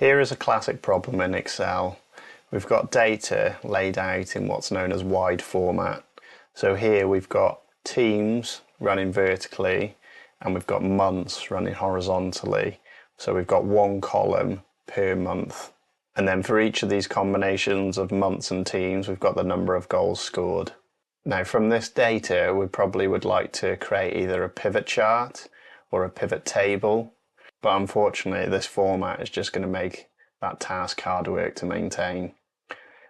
Here is a classic problem in Excel. We've got data laid out in what's known as wide format. So here we've got teams running vertically and we've got months running horizontally. So we've got one column per month. And then for each of these combinations of months and teams, we've got the number of goals scored. Now from this data, we probably would like to create either a pivot chart or a pivot table. But unfortunately, this format is just going to make that task hard work to maintain.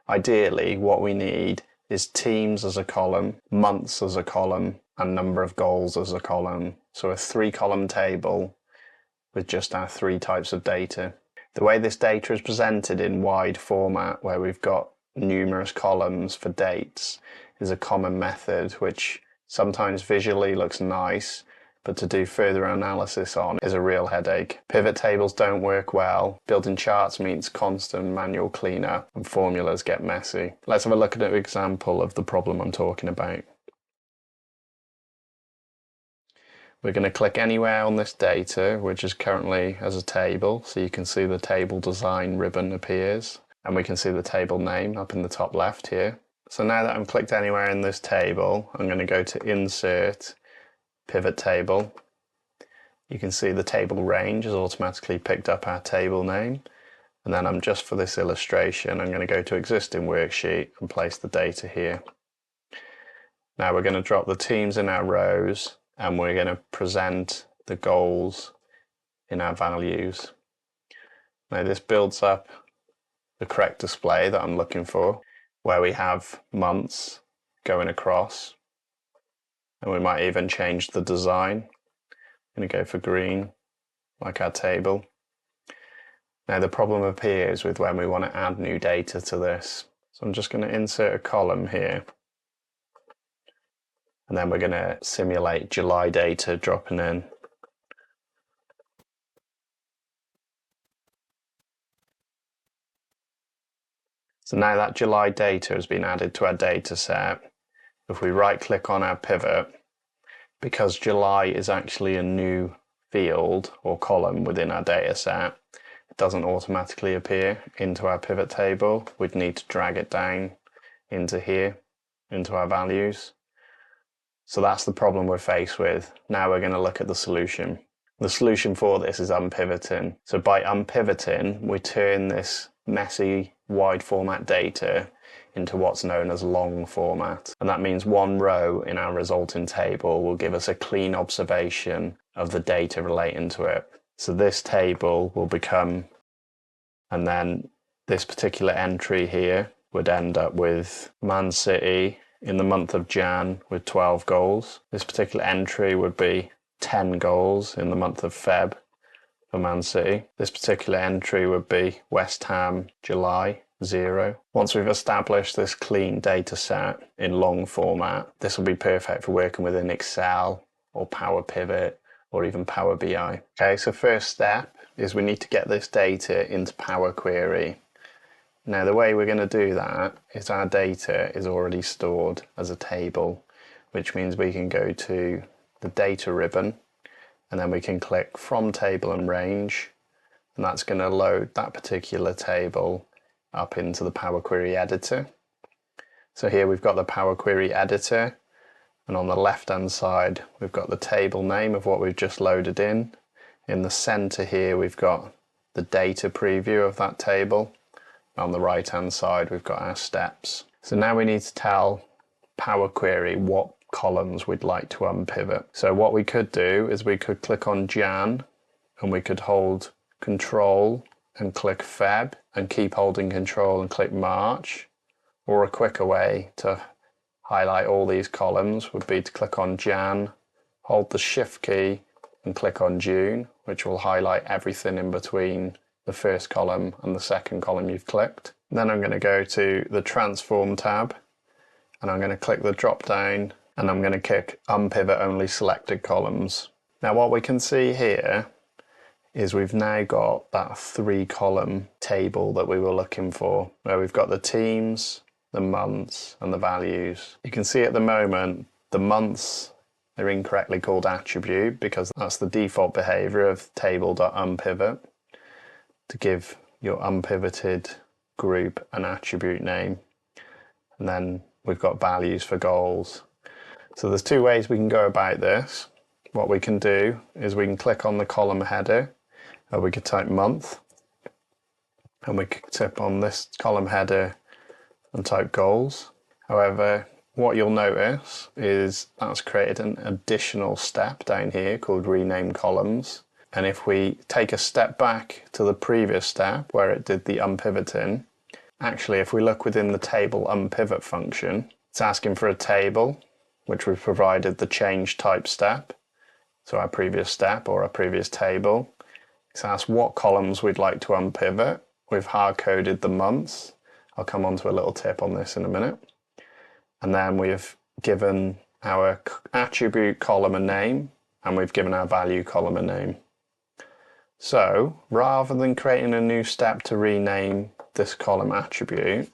Ideally, what we need is teams as a column, months as a column, and number of goals as a column. So a 3-column table with just our 3 types of data. The way this data is presented in wide format, where we've got numerous columns for dates, is a common method which sometimes visually looks nice, but to do further analysis on is a real headache. Pivot tables don't work well, building charts means constant manual cleanup, and formulas get messy. Let's have a look at an example of the problem I'm talking about. We're going to click anywhere on this data, which is currently as a table, so you can see the table design ribbon appears, and we can see the table name up in the top left here. So now that I'm clicked anywhere in this table, I'm going to go to Insert, Pivot Table. You can see the table range has automatically picked up our table name, and then just for this illustration, I'm going to go to Existing Worksheet and place the data here. Now we're going to drop the teams in our rows, and we're going to present the goals in our values. Now this builds up the correct display that I'm looking for, where we have months going across, and we might even change the design. I'm going to go for green, like our table. Now the problem appears with when we want to add new data to this. So I'm just going to insert a column here, and then we're going to simulate July data dropping in. So now that July data has been added to our data set, if we right click on our pivot, because July is actually a new field or column within our data set, it doesn't automatically appear into our pivot table. We'd need to drag it down into here, into our values. So that's the problem we're faced with. Now we're going to look at the solution. The solution for this is unpivoting. So by unpivoting, we turn this messy wide format data into what's known as long format. And that means one row in our resulting table will give us a clean observation of the data relating to it. So this table will become, and then this particular entry here would end up with Man City in the month of Jan with 12 goals. This particular entry would be 10 goals in the month of Feb for Man City. This particular entry would be West Ham July 0. Once we've established this clean data set in long format, this will be perfect for working within Excel or Power Pivot or even Power BI. Okay, so first step is we need to get this data into Power Query. Now the way we're going to do that is our data is already stored as a table, which means we can go to the data ribbon and then we can click from table and range, and that's going to load that particular table up into the Power Query editor. So here we've got the Power Query editor, and on the left hand side we've got the table name of what we've just loaded in. In the center here we've got the data preview of that table. On the right hand side we've got our steps. So now we need to tell Power Query what columns we'd like to unpivot. So what we could do is we could click on Jan and we could hold Control and click Feb and keep holding Control and click March. Or a quicker way to highlight all these columns would be to click on Jan, hold the Shift key and click on June, which will highlight everything in between the first column and the second column you've clicked. Then I'm going to go to the Transform tab and I'm going to click the drop down and I'm going to click Unpivot Only Selected Columns. Now what we can see here is we've now got that 3-column table that we were looking for, where we've got the teams, the months and the values. You can see at the moment the months are incorrectly called attribute because that's the default behavior of Table.Unpivot, to give your unpivoted group and attribute name. And then we've got values for goals. So there's two ways we can go about this. What we can do is we can click on the column header, or we could type month, and we could tip on this column header and type goals. However, what you'll notice is that's created an additional step down here called rename columns. And if we take a step back to the previous step where it did the unpivoting, actually if we look within the Table.Unpivot function, it's asking for a table, which we've provided the change type step. So our previous step or our previous table. It's asked what columns we'd like to unpivot. We've hard-coded the months. I'll come on to a little tip on this in a minute. And then we've given our attribute column a name, and we've given our value column a name. So rather than creating a new step to rename this column attribute,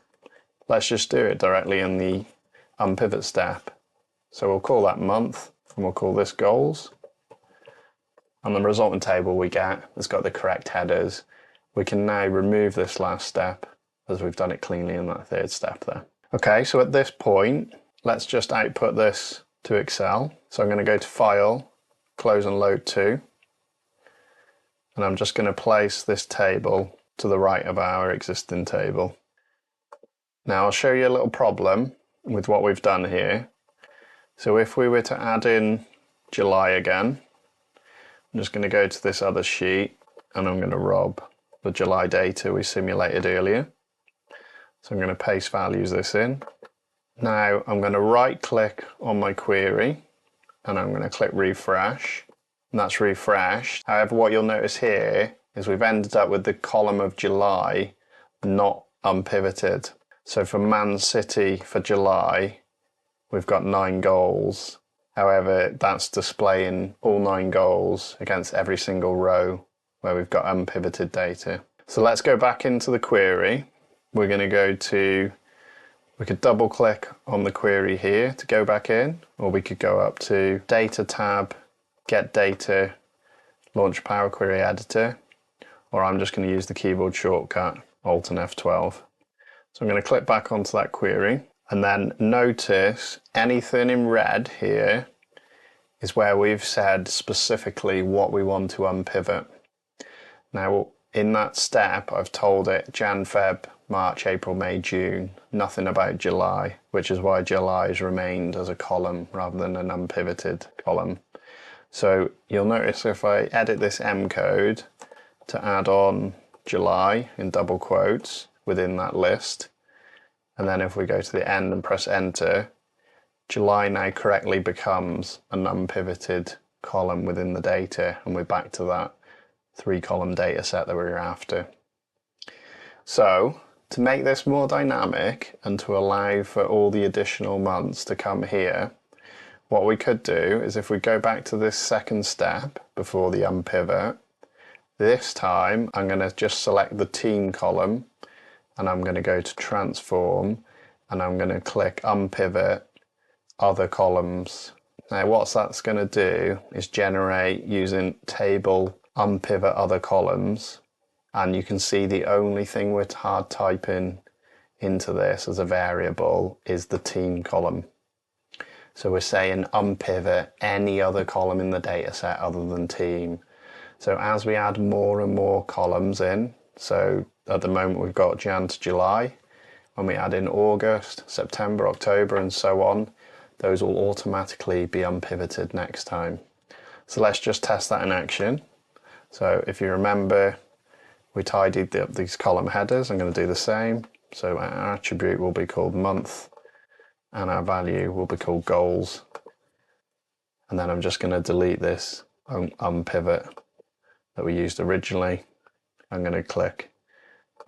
let's just do it directly in the unpivot step. So we'll call that month, and we'll call this goals. And the resultant table we get has got the correct headers. We can now remove this last step as we've done it cleanly in that third step there. Okay, so at this point, let's just output this to Excel. So I'm going to go to File, Close and Load To. And I'm just going to place this table to the right of our existing table. Now I'll show you a little problem with what we've done here. So if we were to add in July again, I'm just going to go to this other sheet and I'm going to rob the July data we simulated earlier. So I'm going to paste values this in. Now I'm going to right click on my query and I'm going to click refresh, and that's refreshed. However, what you'll notice here is we've ended up with the column of July not unpivoted. So for Man City for July, we've got 9 goals. However, that's displaying all 9 goals against every single row where we've got unpivoted data. So let's go back into the query. We're going to go to, we could double click on the query here to go back in, or we could go up to Data tab, Get Data, Launch Power Query Editor, or I'm just going to use the keyboard shortcut, Alt and F12. So I'm going to click back onto that query. And then notice anything in red here is where we've said specifically what we want to unpivot. Now in that step I've told it Jan, Feb, March, April, May, June, nothing about July, which is why July has remained as a column rather than an unpivoted column. So you'll notice if I edit this M code to add on July in double quotes within that list, and then if we go to the end and press enter, July now correctly becomes an unpivoted column within the data, and we're back to that 3-column data set that we were after. So to make this more dynamic and to allow for all the additional months to come here, what we could do is if we go back to this second step before the unpivot, this time I'm going to just select the team column, and I'm going to go to transform, and I'm going to click unpivot other columns. Now what that's going to do is generate using Table.Unpivot other columns, and you can see the only thing we're hard typing into this as a variable is the team column. So we're saying unpivot any other column in the data set other than team. So as we add more and more columns in, so at the moment we've got Jan to July, when we add in August, September, October and so on, those will automatically be unpivoted next time. So let's just test that in action. So if you remember, we tidied up these column headers. I'm going to do the same. So our attribute will be called month and our value will be called goals. And then I'm just going to delete this unpivot that we used originally. I'm going to click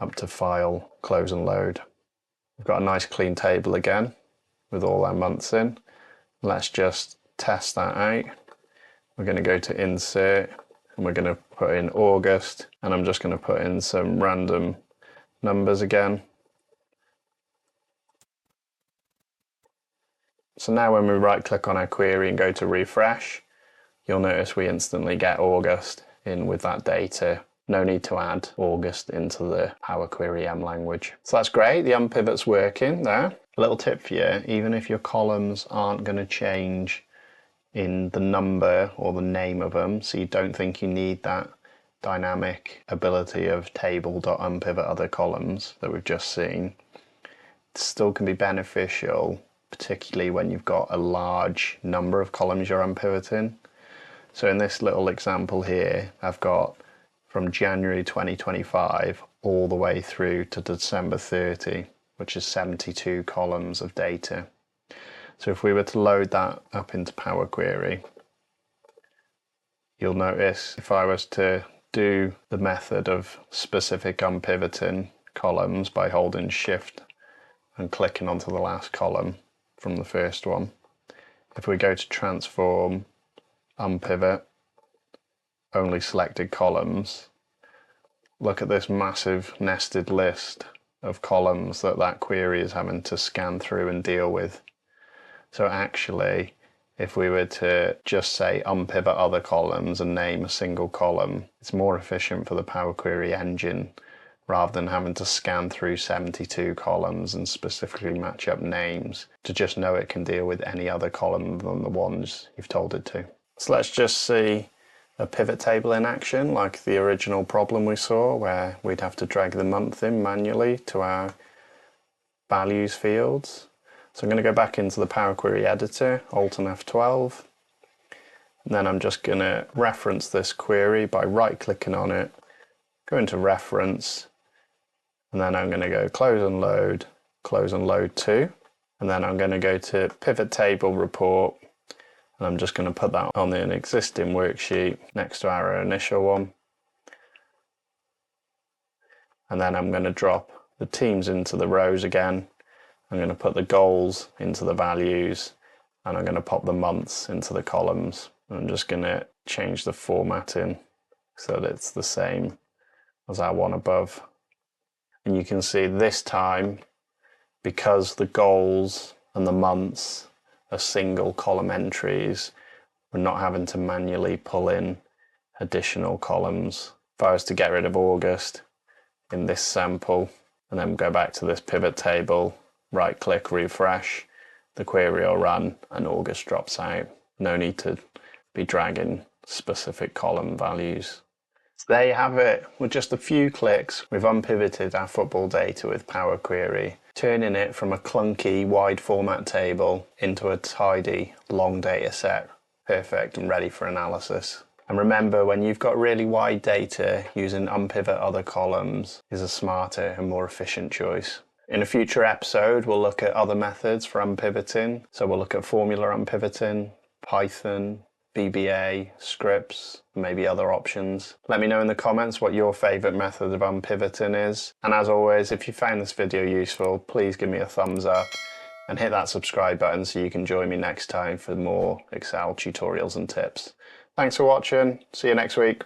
up to File, Close and Load. We've got a nice clean table again with all our months in. Let's just test that out. We're going to go to Insert and we're going to put in August, and I'm just going to put in some random numbers again. So now when we right click on our query and go to refresh, you'll notice we instantly get August in with that data No need to add August into the Power Query M language. So that's great, the unpivot's working there. A little tip for you, even if your columns aren't going to change in the number or the name of them, so you don't think you need that dynamic ability of Table.Unpivot.OtherColumns that we've just seen, it still can be beneficial, particularly when you've got a large number of columns you're unpivoting. So in this little example here, I've got from January 2025 all the way through to December 30, which is 72 columns of data. So if we were to load that up into Power Query, you'll notice if I was to do the method of specific unpivoting columns by holding Shift and clicking onto the last column from the first one, if we go to Transform, Unpivot, Only Selected Columns, look at this massive nested list of columns that query is having to scan through and deal with. So actually, if we were to just say unpivot other columns and name a single column, it's more efficient for the Power Query engine rather than having to scan through 72 columns and specifically match up names to just know it can deal with any other column than the ones you've told it to. So let's just see a pivot table in action, like the original problem we saw where we'd have to drag the month in manually to our values fields. So I'm going to go back into the Power Query editor, Alt and F12, and then I'm just going to reference this query by right-clicking on it, go into Reference, and then I'm going to go Close and Load to, and then I'm going to go to Pivot Table Report, and I'm just going to put that on an existing worksheet next to our initial one. And then I'm going to drop the teams into the rows again. I'm going to put the goals into the values, and I'm going to pop the months into the columns. I'm just going to change the formatting so that it's the same as our one above. And you can see this time, because the goals and the months are single column entries, we're not having to manually pull in additional columns. If I was to get rid of August in this sample and then go back to this pivot table, right click, refresh, the query will run and August drops out. No need to be dragging specific column values. So there you have it. With just a few clicks, we've unpivoted our football data with Power Query, turning it from a clunky wide format table into a tidy long data set, perfect and ready for analysis. And remember, when you've got really wide data, using Unpivot Other Columns is a smarter and more efficient choice. In a future episode, we'll look at other methods for unpivoting. So we'll look at formula unpivoting, Python, VBA, scripts, and maybe other options. Let me know in the comments what your favourite method of unpivoting is. And as always, if you found this video useful, please give me a thumbs up and hit that subscribe button so you can join me next time for more Excel tutorials and tips. Thanks for watching. See you next week.